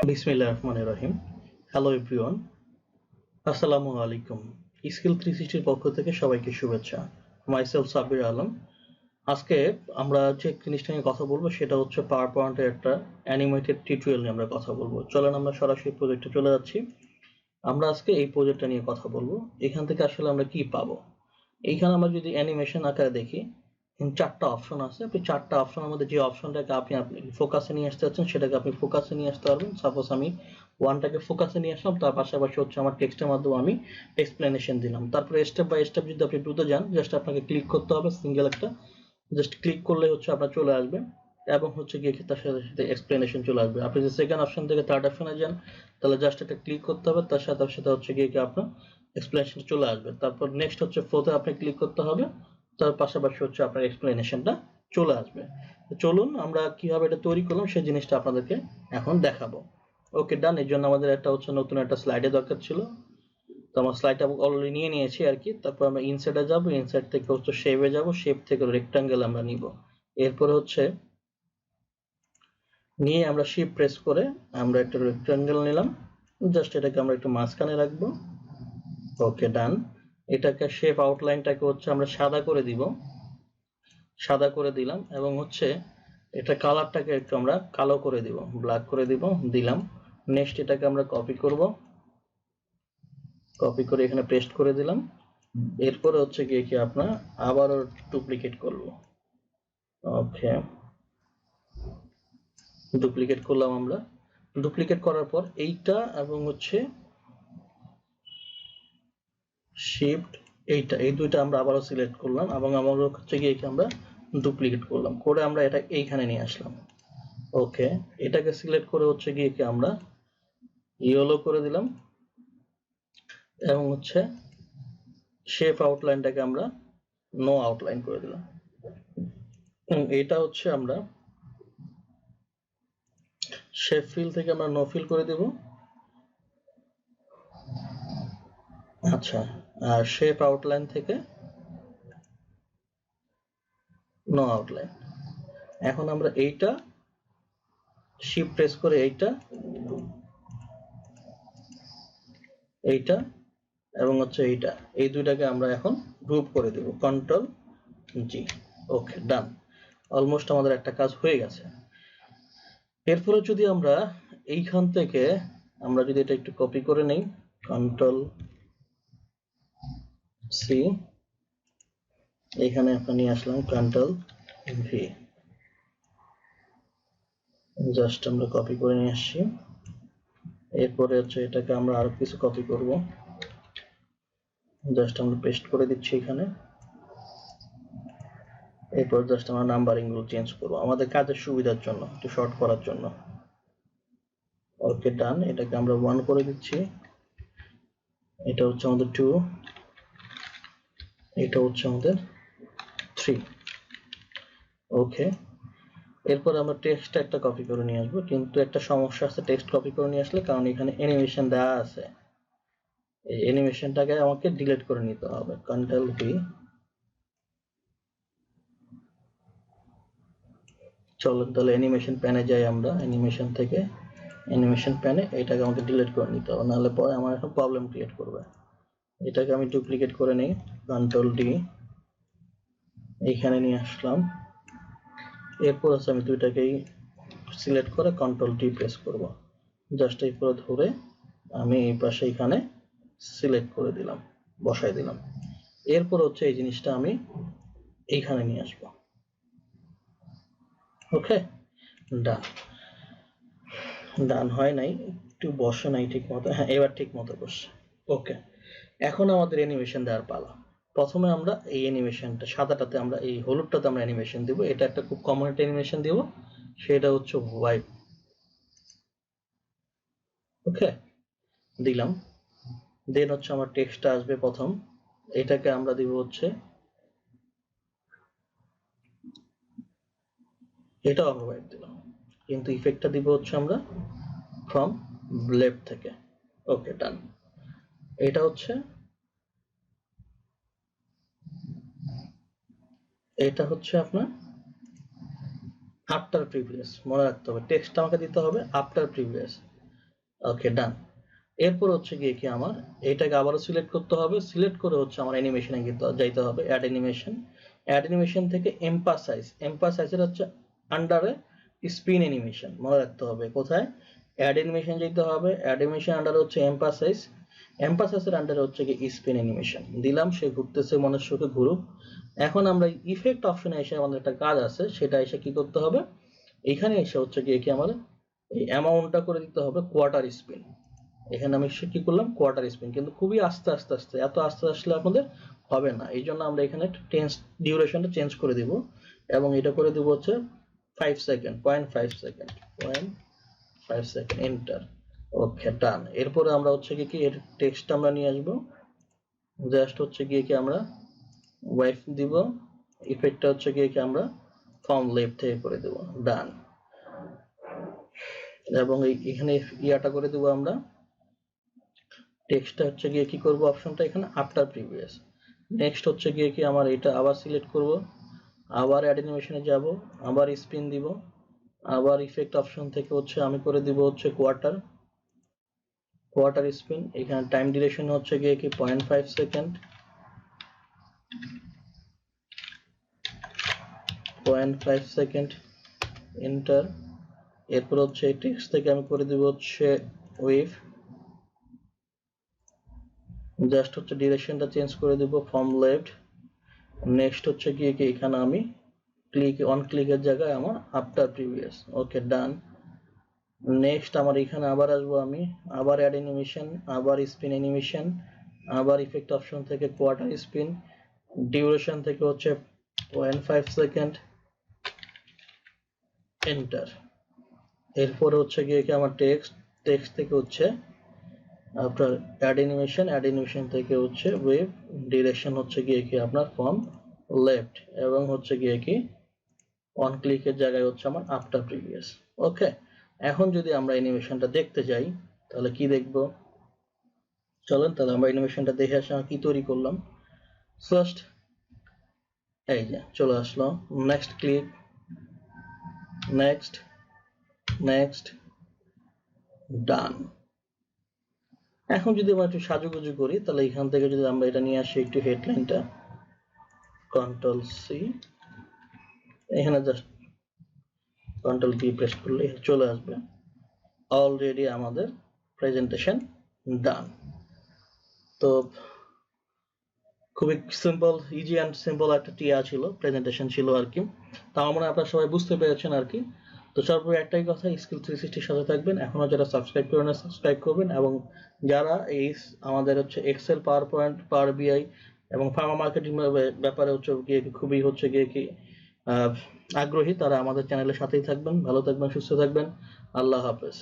বিসমিল্লাহিররহমানিররহিম। Hello everyone, আসসালামু আলাইকুম। Skill 360 এর পক্ষ থেকে সবাইকে শুভেচ্ছা। মাইসেলফ সাব্বির আলম। আজকে আমরা যে জিনিসটা নিয়ে কথা বলবো সেটা হচ্ছে পাওয়ার পয়েন্টের একটা অ্যানিমেটেড টিউটোরিয়াল নিয়ে আমরা কথা বলবো। চলেন আমরা সরাসরি প্রজেক্টে চলে যাচ্ছি। আমরা আজকে এই প্রজেক্টটা নিয়ে কথা বলবো। এখান থেকে আসলে আমরা কি পাবো? এইখানে আমরা যদি অ্যানিমেশন আকারে দেখি, চারটা অপশন আছে। আপনি চারটা অপশনের মধ্যে যে অপশনটাকে আপনি ফোকাসে নিয়ে আসতে চাচ্ছেন সেটাকে আপনি ফোকাসে নিয়ে আসতে পারবেন। সাপোজ আমি ওয়ানটাকে ফোকাসে নিয়ে আসলাম, তার পাশাপাশি হচ্ছে আমার টেক্সটের মাধ্যমে আমি এক্সপ্লেনেশন দিলাম। তারপরে স্টেপ বাই স্টেপ যদি আপনি টুতে যান, জাস্ট আপনাকে ক্লিক করতে হবে, সিঙ্গেল একটা জাস্ট ক্লিক করলে হচ্ছে আপনার চলে আসবে এবং হচ্ছে গিয়ে তার সাথে সাথে এক্সপ্লেনেশন চলে আসবে। আপনি যদি সেকেন্ড অপশন থেকে থার্ড অপশনে যান, তাহলে জাস্ট একটা ক্লিক করতে হবে, তার সাথে সাথে হচ্ছে গিয়ে আপনার এক্সপ্লেনেশন চলে আসবে। তারপর নেক্সট হচ্ছে ফোর্থে আপনি ক্লিক করতে হবে, তার পাশাপাশি হচ্ছে আপনার এক্সপ্লেনেশনটা চলে আসবে। চলুন আমরা কিভাবে এটা তৈরি করলাম সেই জিনিসটা আপনাদেরকে এখন দেখাবো। ওকে, ডান। এর জন্য আমাদের একটা হচ্ছে নতুন একটা স্লাইডের দরকার ছিল, তো আমার স্লাইডটা অলরেডি নিয়ে নিয়েছি আর কি। তারপর আমরা ইনসার্টে যাব, ইনসার্ট থেকে হচ্ছে শেপে যাব, শেপ থেকে রেক্টাঙ্গেল আমরা নিব। এরপরে হচ্ছে নিয়ে আমরা শিফট প্রেস করে আমরা একটা রেক্টাঙ্গেল নিলাম, জাস্ট এটাকে আমরা একটু মাঝখানে রাখবো। ওকে, ডান। এটাকে শেপ আউটলাইনটাকে হচ্ছে আমরা সাদা করে দিব, সাদা করে দিলাম এবং হচ্ছে এটা কালারটাকে একটু আমরা কালো করে দিব, ব্ল্যাক করে দিব, দিলাম। নেক্সট এটাকে আমরা কপি করব, কপি করে এখানে পেস্ট করে দিলাম। এরপরে হচ্ছে গিয়ে কি আপনার আবারও ডুপ্লিকেট করব। ওকে, ডুপ্লিকেট করলাম আমরা। ডুপ্লিকেট করার পর এইটা এবং হচ্ছে শিফট এইটা, এই দুইটা আমরা আবারও সিলেক্ট করলাম এবং আবার হচ্ছে গিয়ে আমরা ডুপ্লিকেট করলাম, করে আমরা এটা এইখানে নিয়ে আসলাম। ওকে, এটাকে সিলেক্ট করে হচ্ছে গিয়ে আমরা ইয়েলো করে দিলাম এবং হচ্ছে শেপ আউটলাইনটাকে আমরা নো আউটলাইন করে দিলাম। এটা হচ্ছে আমরা শেপ ফিল থেকে আমরা নো ফিল করে দেব। আচ্ছা, আর শেপ আউটলাইন থেকে নো আউটলাইন। এখন আমরা এইটা শিফট প্রেস করে এইটা এবং হচ্ছে এইটা, এই দুইটাকে আমরা এখন গ্রুপ করে দেব, কন্ট্রোল জি। ওকে, ডান। অলমোস্ট আমাদের একটা কাজ হয়ে গেছে। এরপরে যদি আমরা এইখান থেকে আমরা যদি এটা একটু কপি করে নেই, কন্ট্রোল সি, এখানে আপনি নিয়ে আসলাম কন্ট্রোল ভি, জাস্ট আমরা কপি করে নিয়ে আসছি। এরপরে হচ্ছে এটাকে আমরা আরো কিছু কপি করব, জাস্ট আমরা পেস্ট করে দিচ্ছি এখানে। এরপর জাস্ট আমরা নাম্বারিং গুলো চেঞ্জ করব আমাদের কাজের সুবিধার জন্য, একটু শর্ট করার জন্য। ওকে, ডান। এটাকে আমরা 1 করে দিচ্ছি, এটা হচ্ছে আমাদের 2, এটা হচ্ছে আমাদের 3। ওকে, এরপর আমরা টেক্সট একটা কপি করে নিয়ে আসবো, কিন্তু একটা সমস্যা আছে টেক্সট কপি করে নিয়ে আসলে, কারণ এখানে অ্যানিমেশন দেওয়া আছে। এই অ্যানিমেশনটাকে আমাকে ডিলিট করে নিতে হবে, কন্ট্রোল ভি। চলুন তাহলে অ্যানিমেশন প্যানে যাই, আমরা অ্যানিমেশন থেকে অ্যানিমেশন প্যানে এটাকে আমাকে ডিলিট করে নিতে হবে, নাহলে পরে আমার এখন প্রবলেম ক্রিয়েট করবে। এটাকে আমি ডুপ্লিকেট করে নিই, কন্ট্রোল ডি, এইখানে নিয়ে আসলাম। এরপর হচ্ছে আমি দুইটাকেই সিলেক্ট করে কন্ট্রোল ডি প্রেস করব, জাস্ট এই পুরো ধরে আমি এই পাশে এখানে সিলেক্ট করে দিলাম, বসাই দিলাম। এরপর হচ্ছে এই জিনিসটা আমি এইখানে নিয়ে আসব। ওকে, ডান। ডান হয় নাই, একটু বসে নাই ঠিক মতো। হ্যাঁ, এবার ঠিক মতো বসছে। ওকে, এখন আমাদের অ্যানিমেশন দেওয়ার পালা। প্রথমে আমরা এই অ্যানিমেশনটা সাদাটাতে, আমরা এই হলুদটাতে আমরা অ্যানিমেশন দিব। এটা একটা খুব কমন একটা অ্যানিমেশন দিব, সেটা হচ্ছে হোয়াইট। ওকে, দিলাম। দেন হচ্ছে আমার টেক্সটটা আসবে প্রথম, এটাকে আমরা দিব হচ্ছে, এটাও আমরা হোয়াইট দিলাম, কিন্তু ইফেক্টটা দিব হচ্ছে আমরা ফ্রম লেফট থেকে। ওকে, ডান। এটা হচ্ছে, এটা হচ্ছে আপনার আফটার প্রিভিয়াস, মনে রাখতে হবে টেক্সটটা আমাকে দিতে হবে আফটার প্রিভিয়াস। ওকে ডান। এরপর হচ্ছে গিয়ে কি আমার এটাকে আবারও সিলেক্ট করতে হবে, সিলেক্ট করে হচ্ছে আমার অ্যানিমেশনে যাইতে হবে, অ্যাড অ্যানিমেশন। অ্যাড অ্যানিমেশন থেকে এম্পাসাইজের হচ্ছে আন্ডারে স্পিন অ্যানিমেশন, মনে রাখতে হবে কোথায় অ্যাড অ্যানিমেশন যেতে হবে, অ্যাড অ্যানিমেশন আন্ডারে হচ্ছে এম্পাসাইজের আন্ডারে হচ্ছে কি স্পিন অ্যানিমেশন দিলাম, সে ঘুরতেছে মনের সুখে ঘুরুক। এখন আমরা ইফেক্ট অপশনে এসে আমাদের একটা কাজ আছে, সেটা এসে কি করতে হবে, এখানে এসে হচ্ছে গিয়ে কি আমাদের এই অ্যামাউন্টটা করে দিতে হবে কোয়ার্টার স্পিন। এখানে আমি কি করলাম কোয়ার্টার স্পিন, কিন্তু খুবই আস্তে আস্তে আস্তে, এত আস্তে আসলে আপনাদের হবে না, এই জন্য আমরা এখানে ডিউরেশনটা চেঞ্জ করে দিব এবং এটা করে দিব হচ্ছে 5 সেকেন্ড, 0.5 সেকেন্ড, 0.5 সেকেন্ড, এন্টার। ওকে ডান। এরপরে আমরা হচ্ছে কি এর টেক্সট আমরা নিয়ে আসবো, জাস্ট হচ্ছে গিয়ে কি আমরা ওয়াইফ দিব, ইফেক্টটা হচ্ছে গিয়ে কি আমরা ফর্ম লেফট থেকে করে দেব, ডান। এবং এখানে ইয়াটা করে দেব আমরা, টেক্সটটা হচ্ছে গিয়ে কি করব, অপশনটা এখানে আফটার প্রিভিয়াস। নেক্সট হচ্ছে গিয়ে কি আমার এটা আবার সিলেক্ট করব, আবার অ্যাড অ্যানিমেশনে যাব, আবার স্পিন দিব, আবার ইফেক্ট অপশন থেকে হচ্ছে আমি করে দিব হচ্ছে কোয়ার্টার স্পিন। এখানে টাইম ডিউরেশন হচ্ছে গিয়ে কি 0.5 সেকেন্ড, 0.5 সেকেন্ড, এন্টার। এরপর হচ্ছে এই টেক্সট থেকে আমি করে দিব হচ্ছে ওয়েভ, জাস্ট হচ্ছে ডিরেকশনটা চেঞ্জ করে দিব ফ্রম লেফট। নেক্সট হচ্ছে গিয়ে কি এখানে আমি ক্লিকের জায়গায় আমার আফটার প্রিভিয়াস, ওকে ডান। নেক্সট আমার এখানে আবার আসবো, আমি আবার অ্যাড অ্যানিমেশন, আবার স্পিন অ্যানিমেশন, আবার ইফেক্ট অপশন থেকে কোয়ার্টার স্পিন, ডিউরেশন থেকে হচ্ছে 0.5 সেকেন্ড, এন্টার। এরপরে হচ্ছে গিয়ে কি আমার টেক্সট থেকে হচ্ছে আপনার অ্যাড অ্যানিমেশন থেকে হচ্ছে ওয়েভ, ডিরেকশন হচ্ছে গিয়ে কি আপনার ফ্রম লেফট এবং হচ্ছে গিয়ে কি অন ক্লিকের জায়গায় হচ্ছে আমার আফটার প্রিভিয়াস। ওকে, এখন যদি আমরা অ্যানিমেশনটা দেখতে যাই তাহলে কি দেখব, চলেন তাহলে আমরা অ্যানিমেশনটা দেখে আসি আমি কি তৈরি করলাম। ফার্স্ট এই যে চলে আসলো, নেক্সট ক্লিক, নেক্সট ডান। এখন যদি আমরা একটু সাজুগুজু করি তাহলে এখান থেকে যদি আমরা এটা নিয়ে আসি একটু হেডলাইনটা, কন্ট্রোল সি, এখানে জাস্ট কন্ট্রোল কি প্রেস করলে চলে আসবে, অলরেডি আমাদের প্রেজেন্টেশন ডান। তো খুবই সিম্পল, ইজি অ্যান্ড সিম্পল একটা টিয়া ছিল, প্রেজেন্টেশন ছিল আর কি। তাও আমরা আপনারা সবাই বুঝতে পেরেছেন আর কি। তো সর্বোপরি একটাই কথা, স্কিল 360 সাথে থাকবেন, এখনো যারা সাবস্ক্রাইব করেন সাবস্ক্রাইব করবেন, এবং যারা এই আমাদের হচ্ছে এক্সেল, পাওয়ার পয়েন্ট, পাওয়ার বিআই এবং ফার্মা মার্কেটিং ব্যাপারে হচ্ছে গিয়ে খুবই হচ্ছে গিয়ে কি আগ্রহী, তারা আমাদের চ্যানেলের সাথেই থাকবেন। ভালো থাকবেন, সুস্থ থাকবেন, আল্লাহ হাফেজ।